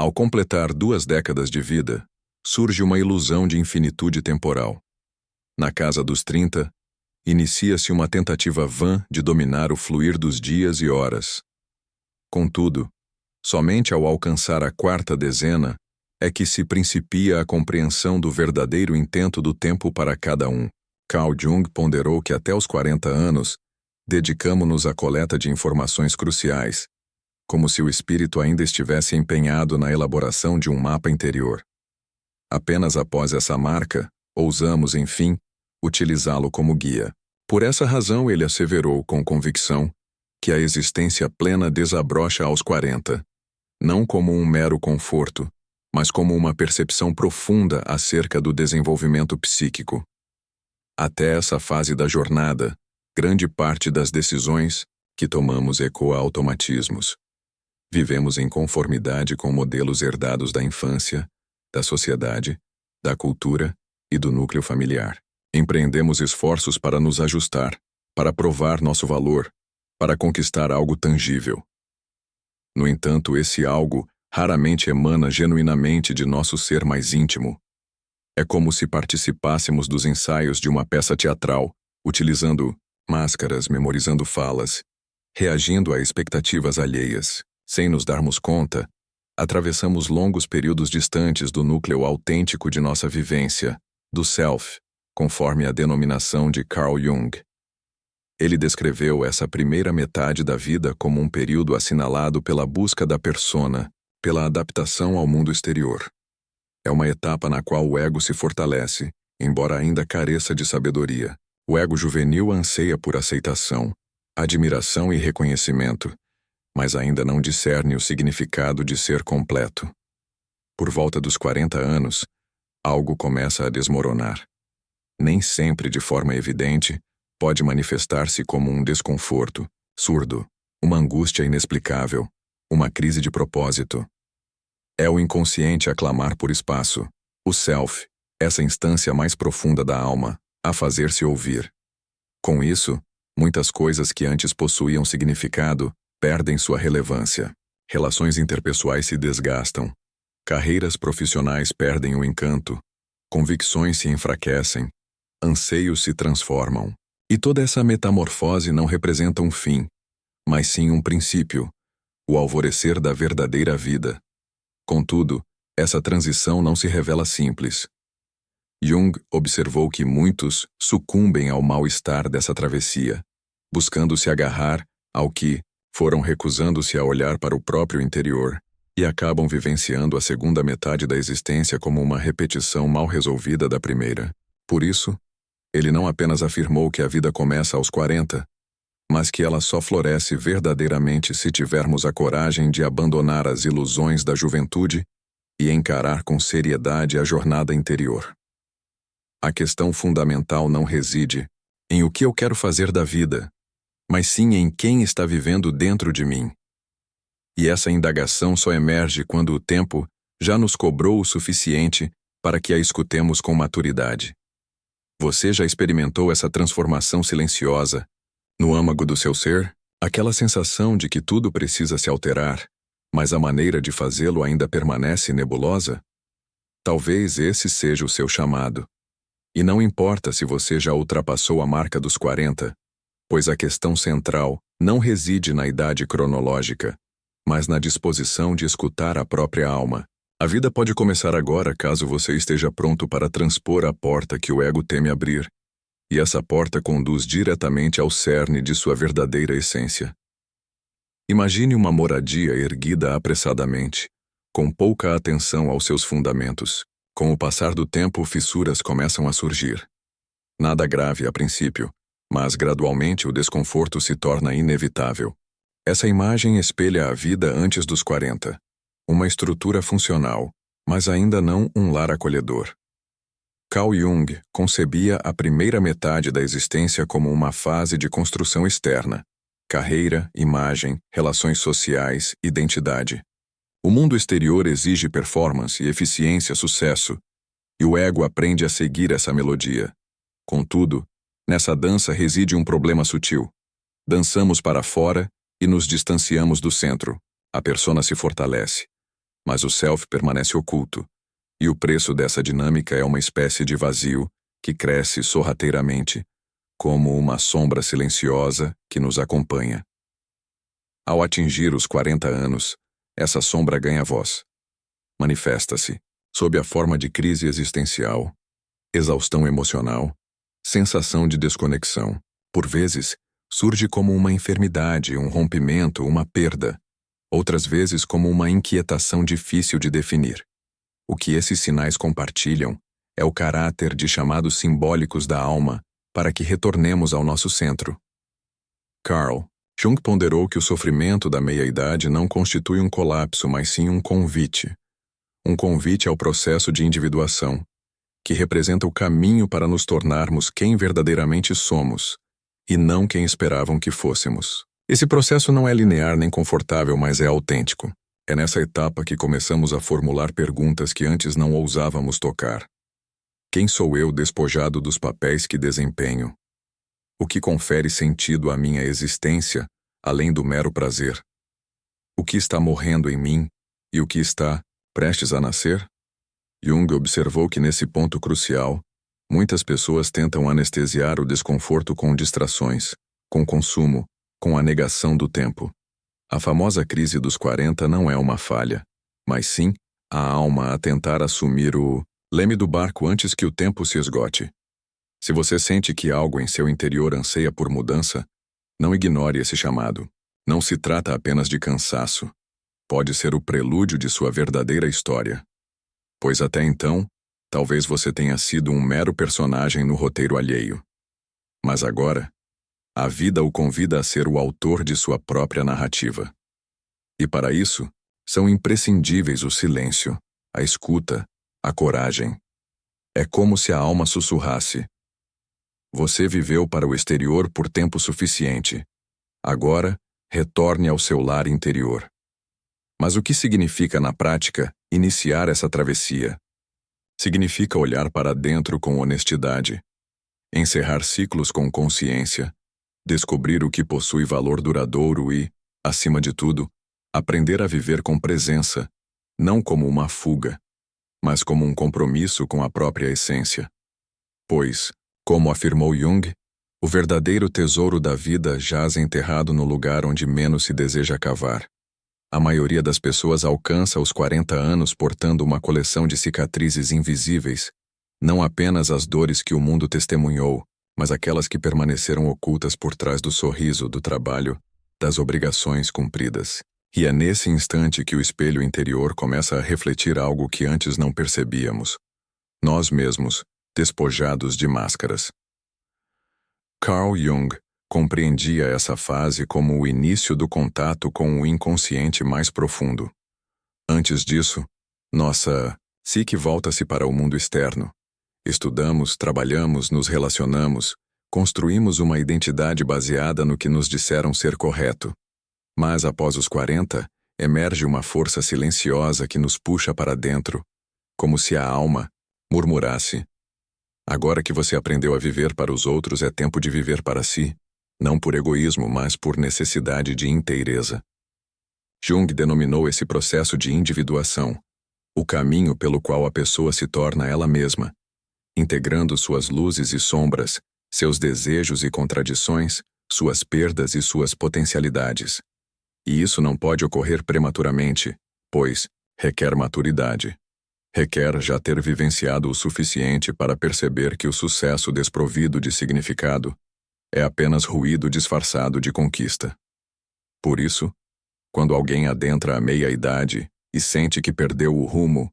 Ao completar 2 décadas de vida, surge uma ilusão de infinitude temporal. Na casa dos 30, inicia-se uma tentativa vã de dominar o fluir dos dias e horas. Contudo, somente ao alcançar a 4ª dezena é que se principia a compreensão do verdadeiro intento do tempo para cada um. Carl Jung ponderou que até os 40 anos, dedicamo-nos à coleta de informações cruciais, como se o espírito ainda estivesse empenhado na elaboração de um mapa interior. Apenas após essa marca, ousamos, enfim, utilizá-lo como guia. Por essa razão ele asseverou com convicção que a existência plena desabrocha aos 40, não como um mero conforto, mas como uma percepção profunda acerca do desenvolvimento psíquico. Até essa fase da jornada, grande parte das decisões que tomamos ecoa automatismos. Vivemos em conformidade com modelos herdados da infância, da sociedade, da cultura e do núcleo familiar. Empreendemos esforços para nos ajustar, para provar nosso valor, para conquistar algo tangível. No entanto, esse algo raramente emana genuinamente de nosso ser mais íntimo. É como se participássemos dos ensaios de uma peça teatral, utilizando máscaras, memorizando falas, reagindo a expectativas alheias. Sem nos darmos conta, atravessamos longos períodos distantes do núcleo autêntico de nossa vivência, do self, conforme a denominação de Carl Jung. Ele descreveu essa primeira metade da vida como um período assinalado pela busca da persona, pela adaptação ao mundo exterior. É uma etapa na qual o ego se fortalece, embora ainda careça de sabedoria. O ego juvenil anseia por aceitação, admiração e reconhecimento, mas ainda não discerne o significado de ser completo. Por volta dos 40 anos, algo começa a desmoronar. Nem sempre de forma evidente, pode manifestar-se como um desconforto, surdo, uma angústia inexplicável, uma crise de propósito. É o inconsciente a clamar por espaço, o self, essa instância mais profunda da alma, a fazer-se ouvir. Com isso, muitas coisas que antes possuíam significado perdem sua relevância. Relações interpessoais se desgastam. Carreiras profissionais perdem o encanto. Convicções se enfraquecem. Anseios se transformam. E toda essa metamorfose não representa um fim, mas sim um princípio, o alvorecer da verdadeira vida. Contudo, essa transição não se revela simples. Jung observou que muitos sucumbem ao mal-estar dessa travessia, buscando se agarrar ao que foram recusando-se a olhar para o próprio interior e acabam vivenciando a segunda metade da existência como uma repetição mal resolvida da primeira. Por isso, ele não apenas afirmou que a vida começa aos 40, mas que ela só floresce verdadeiramente se tivermos a coragem de abandonar as ilusões da juventude e encarar com seriedade a jornada interior. A questão fundamental não reside em o que eu quero fazer da vida, mas sim em quem está vivendo dentro de mim. E essa indagação só emerge quando o tempo já nos cobrou o suficiente para que a escutemos com maturidade. Você já experimentou essa transformação silenciosa no âmago do seu ser? Aquela sensação de que tudo precisa se alterar, mas a maneira de fazê-lo ainda permanece nebulosa? Talvez esse seja o seu chamado. E não importa se você já ultrapassou a marca dos 40, pois a questão central não reside na idade cronológica, mas na disposição de escutar a própria alma. A vida pode começar agora caso você esteja pronto para transpor a porta que o ego teme abrir, e essa porta conduz diretamente ao cerne de sua verdadeira essência. Imagine uma moradia erguida apressadamente, com pouca atenção aos seus fundamentos. Com o passar do tempo, fissuras começam a surgir. Nada grave a princípio, mas gradualmente o desconforto se torna inevitável. Essa imagem espelha a vida antes dos 40. Uma estrutura funcional, mas ainda não um lar acolhedor. Carl Jung concebia a primeira metade da existência como uma fase de construção externa: carreira, imagem, relações sociais, identidade. O mundo exterior exige performance, eficiência, sucesso, e o ego aprende a seguir essa melodia. Contudo, nessa dança reside um problema sutil. Dançamos para fora e nos distanciamos do centro. A persona se fortalece. mas o self permanece oculto, e o preço dessa dinâmica é uma espécie de vazio que cresce sorrateiramente, como uma sombra silenciosa que nos acompanha. Ao atingir os 40 anos, essa sombra ganha voz. Manifesta-se sob a forma de crise existencial, exaustão emocional, sensação de desconexão. Por vezes, surge como uma enfermidade, um rompimento, uma perda. Outras vezes como uma inquietação difícil de definir. O que esses sinais compartilham é o caráter de chamados simbólicos da alma para que retornemos ao nosso centro. Carl Jung ponderou que o sofrimento da meia-idade não constitui um colapso, mas sim um convite. Um convite ao processo de individuação, que representa o caminho para nos tornarmos quem verdadeiramente somos, e não quem esperavam que fôssemos. Esse processo não é linear nem confortável, mas é autêntico. É nessa etapa que começamos a formular perguntas que antes não ousávamos tocar. Quem sou eu despojado dos papéis que desempenho? O que confere sentido à minha existência, além do mero prazer? O que está morrendo em mim e o que está prestes a nascer? Jung observou que nesse ponto crucial, muitas pessoas tentam anestesiar o desconforto com distrações, com consumo, com a negação do tempo. A famosa crise dos 40 não é uma falha, mas sim a alma a tentar assumir o leme do barco antes que o tempo se esgote. Se você sente que algo em seu interior anseia por mudança, não ignore esse chamado. Não se trata apenas de cansaço. Pode ser o prelúdio de sua verdadeira história. Pois até então, talvez você tenha sido um mero personagem no roteiro alheio. Mas agora, a vida o convida a ser o autor de sua própria narrativa. E para isso, são imprescindíveis o silêncio, a escuta, a coragem. É como se a alma sussurrasse: você viveu para o exterior por tempo suficiente. Agora, retorne ao seu lar interior. Mas o que significa na prática iniciar essa travessia? Significa olhar para dentro com honestidade, encerrar ciclos com consciência, descobrir o que possui valor duradouro e, acima de tudo, aprender a viver com presença, não como uma fuga, mas como um compromisso com a própria essência. Pois, como afirmou Jung, o verdadeiro tesouro da vida jaz enterrado no lugar onde menos se deseja cavar. A maioria das pessoas alcança os 40 anos portando uma coleção de cicatrizes invisíveis, não apenas as dores que o mundo testemunhou, mas aquelas que permaneceram ocultas por trás do sorriso, do trabalho, das obrigações cumpridas. E é nesse instante que o espelho interior começa a refletir algo que antes não percebíamos. Nós mesmos, despojados de máscaras. Carl Jung compreendia essa fase como o início do contato com o inconsciente mais profundo. Antes disso, nossa psique volta-se para o mundo externo. Estudamos, trabalhamos, nos relacionamos, construímos uma identidade baseada no que nos disseram ser correto. Mas após os 40, emerge uma força silenciosa que nos puxa para dentro, como se a alma murmurasse: agora que você aprendeu a viver para os outros, é tempo de viver para si, não por egoísmo, mas por necessidade de inteireza. Jung denominou esse processo de individuação, o caminho pelo qual a pessoa se torna ela mesma, integrando suas luzes e sombras, seus desejos e contradições, suas perdas e suas potencialidades. E isso não pode ocorrer prematuramente, pois requer maturidade. Requer já ter vivenciado o suficiente para perceber que o sucesso desprovido de significado é apenas ruído disfarçado de conquista. Por isso, quando alguém adentra a meia-idade e sente que perdeu o rumo,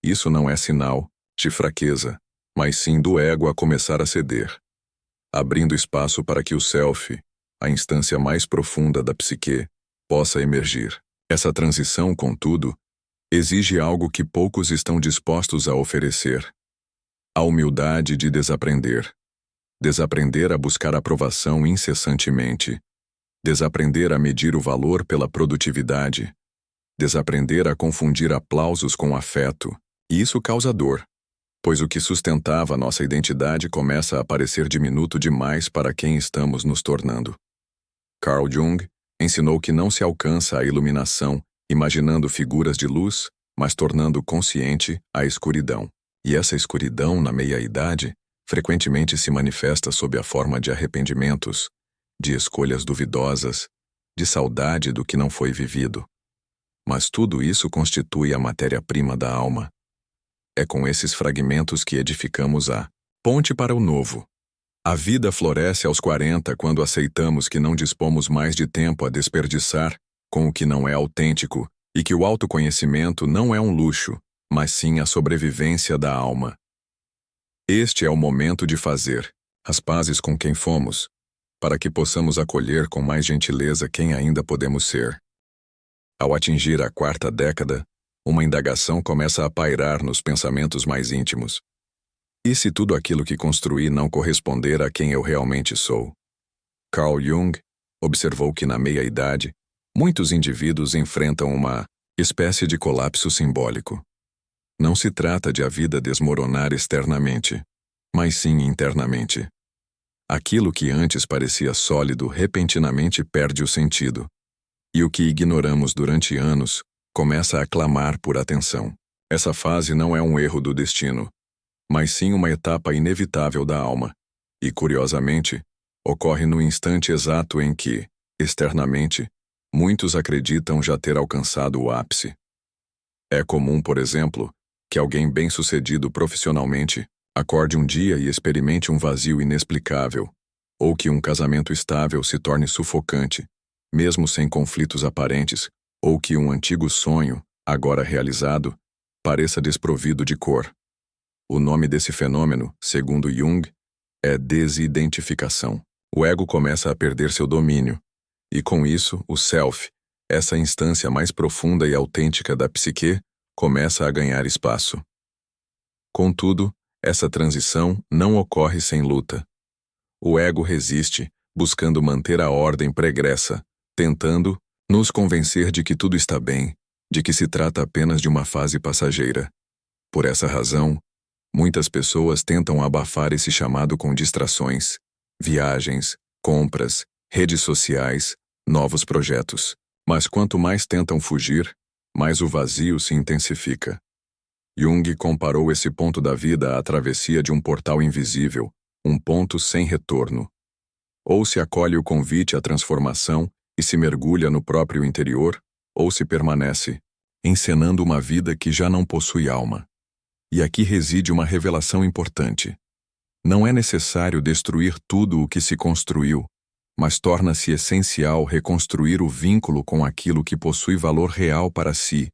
isso não é sinal de fraqueza, mas sim do ego a começar a ceder, abrindo espaço para que o self, a instância mais profunda da psique, possa emergir. Essa transição, contudo, exige algo que poucos estão dispostos a oferecer: a humildade de desaprender. Desaprender a buscar aprovação incessantemente. Desaprender a medir o valor pela produtividade. Desaprender a confundir aplausos com afeto. E isso causa dor, pois o que sustentava nossa identidade começa a parecer diminuto demais para quem estamos nos tornando. Carl Jung ensinou que não se alcança a iluminação imaginando figuras de luz, mas tornando consciente a escuridão. E essa escuridão, na meia-idade, frequentemente se manifesta sob a forma de arrependimentos, de escolhas duvidosas, de saudade do que não foi vivido. Mas tudo isso constitui a matéria-prima da alma. É com esses fragmentos que edificamos a ponte para o novo. A vida floresce aos 40 quando aceitamos que não dispomos mais de tempo a desperdiçar com o que não é autêntico e que o autoconhecimento não é um luxo, mas sim a sobrevivência da alma. Este é o momento de fazer as pazes com quem fomos, para que possamos acolher com mais gentileza quem ainda podemos ser. Ao atingir a 4ª década, uma indagação começa a pairar nos pensamentos mais íntimos. E se tudo aquilo que construí não corresponder a quem eu realmente sou? Carl Jung observou que na meia-idade, muitos indivíduos enfrentam uma espécie de colapso simbólico. Não se trata de a vida desmoronar externamente, mas sim internamente. Aquilo que antes parecia sólido repentinamente perde o sentido, e o que ignoramos durante anos começa a clamar por atenção. Essa fase não é um erro do destino, mas sim uma etapa inevitável da alma, e, curiosamente, ocorre no instante exato em que, externamente, muitos acreditam já ter alcançado o ápice. É comum, por exemplo, que alguém bem-sucedido profissionalmente acorde um dia e experimente um vazio inexplicável, ou que um casamento estável se torne sufocante, mesmo sem conflitos aparentes, ou que um antigo sonho, agora realizado, pareça desprovido de cor. O nome desse fenômeno, segundo Jung, é desidentificação. O ego começa a perder seu domínio, e com isso, o self, essa instância mais profunda e autêntica da psique, começa a ganhar espaço. Contudo, essa transição não ocorre sem luta. O ego resiste, buscando manter a ordem pregressa, tentando nos convencer de que tudo está bem, de que se trata apenas de uma fase passageira. Por essa razão, muitas pessoas tentam abafar esse chamado com distrações, viagens, compras, redes sociais, novos projetos. Mas quanto mais tentam fugir, mais o vazio se intensifica. Jung comparou esse ponto da vida à travessia de um portal invisível, um ponto sem retorno. Ou se acolhe o convite à transformação e se mergulha no próprio interior, ou se permanece, encenando uma vida que já não possui alma. E aqui reside uma revelação importante. Não é necessário destruir tudo o que se construiu, mas torna-se essencial reconstruir o vínculo com aquilo que possui valor real para si,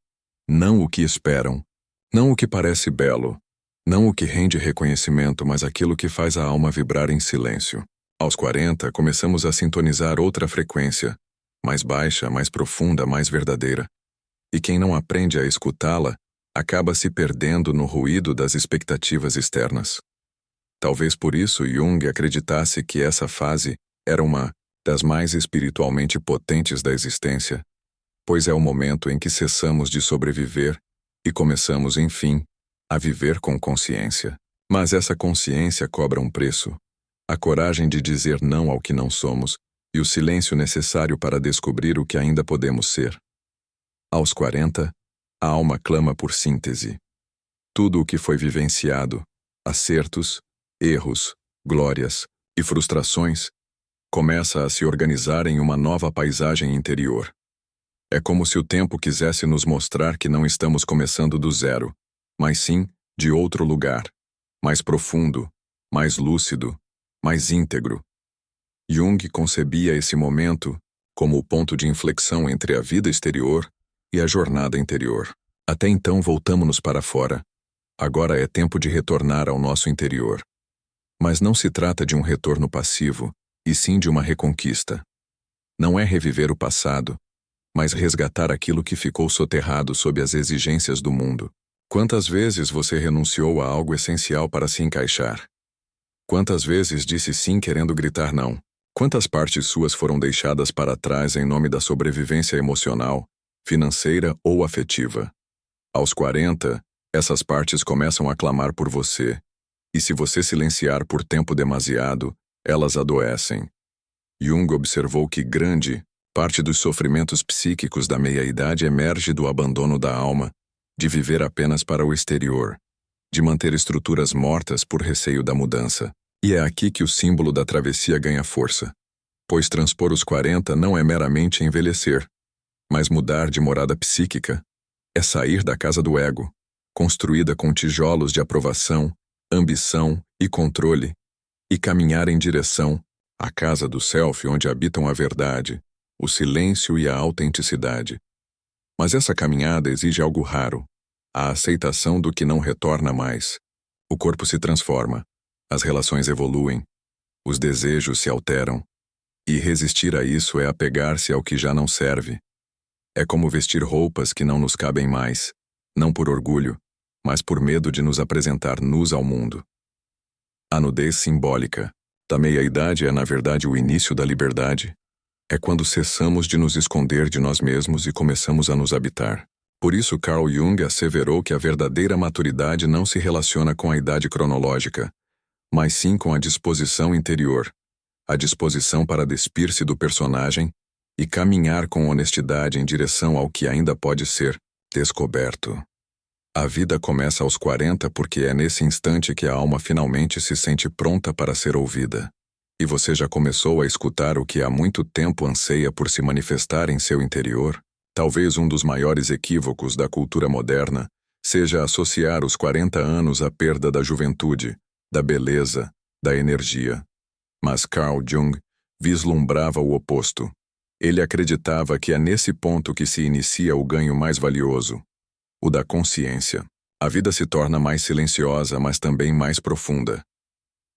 não o que esperam, não o que parece belo, não o que rende reconhecimento, mas aquilo que faz a alma vibrar em silêncio. Aos 40, começamos a sintonizar outra frequência, mais baixa, mais profunda, mais verdadeira. E quem não aprende a escutá-la, acaba se perdendo no ruído das expectativas externas. Talvez por isso Jung acreditasse que essa fase era uma das mais espiritualmente potentes da existência, pois é o momento em que cessamos de sobreviver e começamos, enfim, a viver com consciência. Mas essa consciência cobra um preço: a coragem de dizer não ao que não somos e o silêncio necessário para descobrir o que ainda podemos ser. Aos 40, a alma clama por síntese. Tudo o que foi vivenciado, acertos, erros, glórias e frustrações, começa a se organizar em uma nova paisagem interior. É como se o tempo quisesse nos mostrar que não estamos começando do zero, mas sim de outro lugar, mais profundo, mais lúcido, mais íntegro. Jung concebia esse momento como o ponto de inflexão entre a vida exterior e a jornada interior. Até então voltamo-nos para fora. Agora é tempo de retornar ao nosso interior. Mas não se trata de um retorno passivo, e sim de uma reconquista. Não é reviver o passado, mas resgatar aquilo que ficou soterrado sob as exigências do mundo. Quantas vezes você renunciou a algo essencial para se encaixar? Quantas vezes disse sim querendo gritar não? Quantas partes suas foram deixadas para trás em nome da sobrevivência emocional, financeira ou afetiva? Aos 40, essas partes começam a clamar por você, e se você silenciar por tempo demasiado, elas adoecem. Jung observou que grande parte dos sofrimentos psíquicos da meia-idade emerge do abandono da alma, de viver apenas para o exterior, de manter estruturas mortas por receio da mudança. E é aqui que o símbolo da travessia ganha força, pois transpor os 40 não é meramente envelhecer, mas mudar de morada psíquica. É sair da casa do ego, construída com tijolos de aprovação, ambição e controle, e caminhar em direção à casa do self, onde habitam a verdade, o silêncio e a autenticidade. Mas essa caminhada exige algo raro, a aceitação do que não retorna mais. O corpo se transforma, as relações evoluem, os desejos se alteram, e resistir a isso é apegar-se ao que já não serve. É como vestir roupas que não nos cabem mais, não por orgulho, mas por medo de nos apresentar nus ao mundo. A nudez simbólica da meia-idade é, na verdade, o início da liberdade. É quando cessamos de nos esconder de nós mesmos e começamos a nos habitar. Por isso, Carl Jung asseverou que a verdadeira maturidade não se relaciona com a idade cronológica, mas sim com a disposição interior, a disposição para despir-se do personagem e caminhar com honestidade em direção ao que ainda pode ser descoberto. A vida começa aos 40 porque é nesse instante que a alma finalmente se sente pronta para ser ouvida. E você já começou a escutar o que há muito tempo anseia por se manifestar em seu interior? Talvez um dos maiores equívocos da cultura moderna seja associar os 40 anos à perda da juventude, da beleza, da energia. Mas Carl Jung vislumbrava o oposto. Ele acreditava que é nesse ponto que se inicia o ganho mais valioso, o da consciência. A vida se torna mais silenciosa, mas também mais profunda.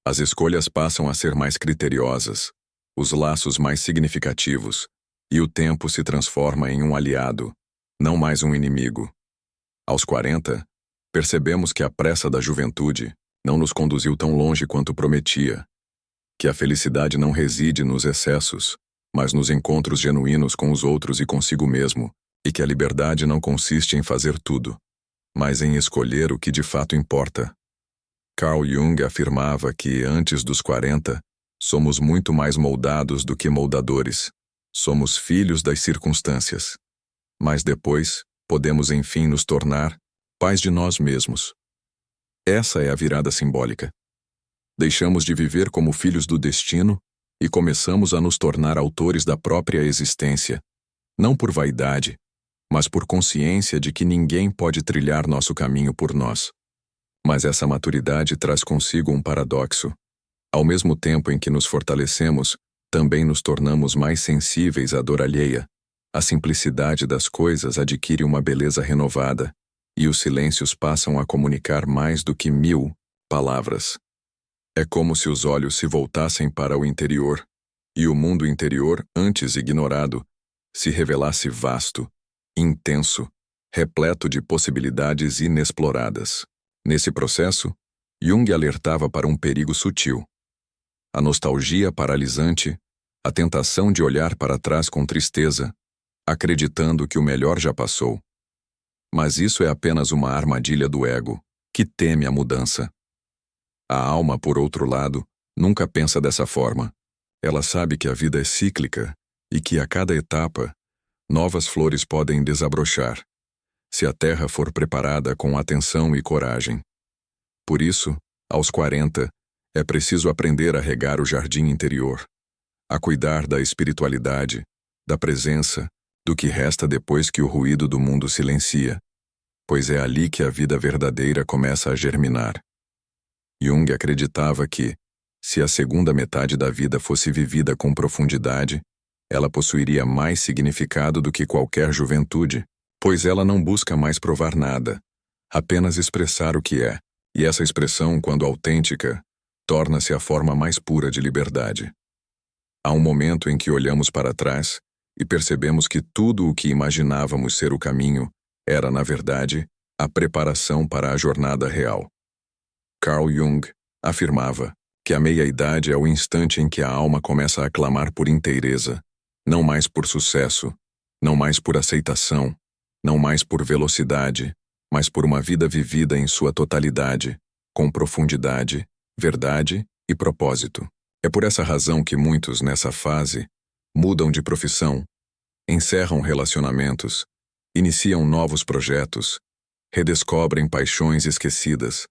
As escolhas passam a ser mais criteriosas, os laços mais significativos, e o tempo se transforma em um aliado, não mais um inimigo. Aos 40, percebemos que a pressa da juventude não nos conduziu tão longe quanto prometia, que a felicidade não reside nos excessos, mas nos encontros genuínos com os outros e consigo mesmo, e que a liberdade não consiste em fazer tudo, mas em escolher o que de fato importa. Carl Jung afirmava que, antes dos 40, somos muito mais moldados do que moldadores. Somos filhos das circunstâncias. Mas depois, podemos enfim nos tornar pais de nós mesmos. Essa é a virada simbólica. Deixamos de viver como filhos do destino e começamos a nos tornar autores da própria existência, não por vaidade, mas por consciência de que ninguém pode trilhar nosso caminho por nós. Mas essa maturidade traz consigo um paradoxo. Ao mesmo tempo em que nos fortalecemos, também nos tornamos mais sensíveis à dor alheia. A simplicidade das coisas adquire uma beleza renovada, e os silêncios passam a comunicar mais do que 1000 palavras. É como se os olhos se voltassem para o interior, e o mundo interior, antes ignorado, se revelasse vasto, intenso, repleto de possibilidades inexploradas. Nesse processo, Jung alertava para um perigo sutil. A nostalgia paralisante, a tentação de olhar para trás com tristeza, acreditando que o melhor já passou. Mas isso é apenas uma armadilha do ego, que teme a mudança. A alma, por outro lado, nunca pensa dessa forma. Ela sabe que a vida é cíclica e que a cada etapa, novas flores podem desabrochar, se a terra for preparada com atenção e coragem. Por isso, aos 40, é preciso aprender a regar o jardim interior, a cuidar da espiritualidade, da presença, do que resta depois que o ruído do mundo silencia, pois é ali que a vida verdadeira começa a germinar. Jung acreditava que, se a segunda metade da vida fosse vivida com profundidade, ela possuiria mais significado do que qualquer juventude, pois ela não busca mais provar nada, apenas expressar o que é, e essa expressão, quando autêntica, torna-se a forma mais pura de liberdade. Há um momento em que olhamos para trás e percebemos que tudo o que imaginávamos ser o caminho era, na verdade, a preparação para a jornada real. Carl Jung afirmava que a meia-idade é o instante em que a alma começa a clamar por inteireza, não mais por sucesso, não mais por aceitação, não mais por velocidade, mas por uma vida vivida em sua totalidade, com profundidade, verdade e propósito. É por essa razão que muitos, nessa fase, mudam de profissão, encerram relacionamentos, iniciam novos projetos, redescobrem paixões esquecidas,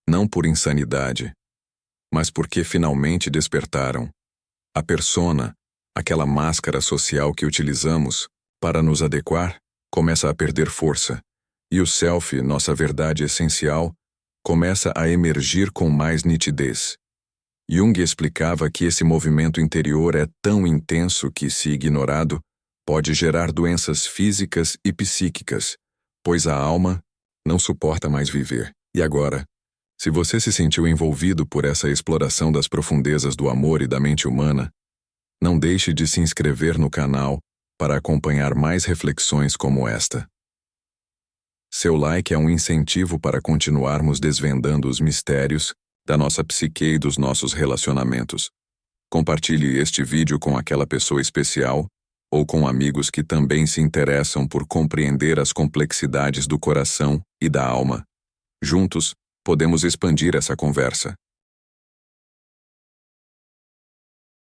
não por insanidade, mas porque finalmente despertaram. A persona, aquela máscara social que utilizamos para nos adequar, começa a perder força, e o self, nossa verdade essencial, começa a emergir com mais nitidez. Jung explicava que esse movimento interior é tão intenso que, se ignorado, pode gerar doenças físicas e psíquicas, pois a alma não suporta mais viver. E agora, se você se sentiu envolvido por essa exploração das profundezas do amor e da mente humana, não deixe de se inscrever no canal para acompanhar mais reflexões como esta. Seu like é um incentivo para continuarmos desvendando os mistérios da nossa psique e dos nossos relacionamentos. Compartilhe este vídeo com aquela pessoa especial ou com amigos que também se interessam por compreender as complexidades do coração e da alma. Juntos, podemos expandir essa conversa.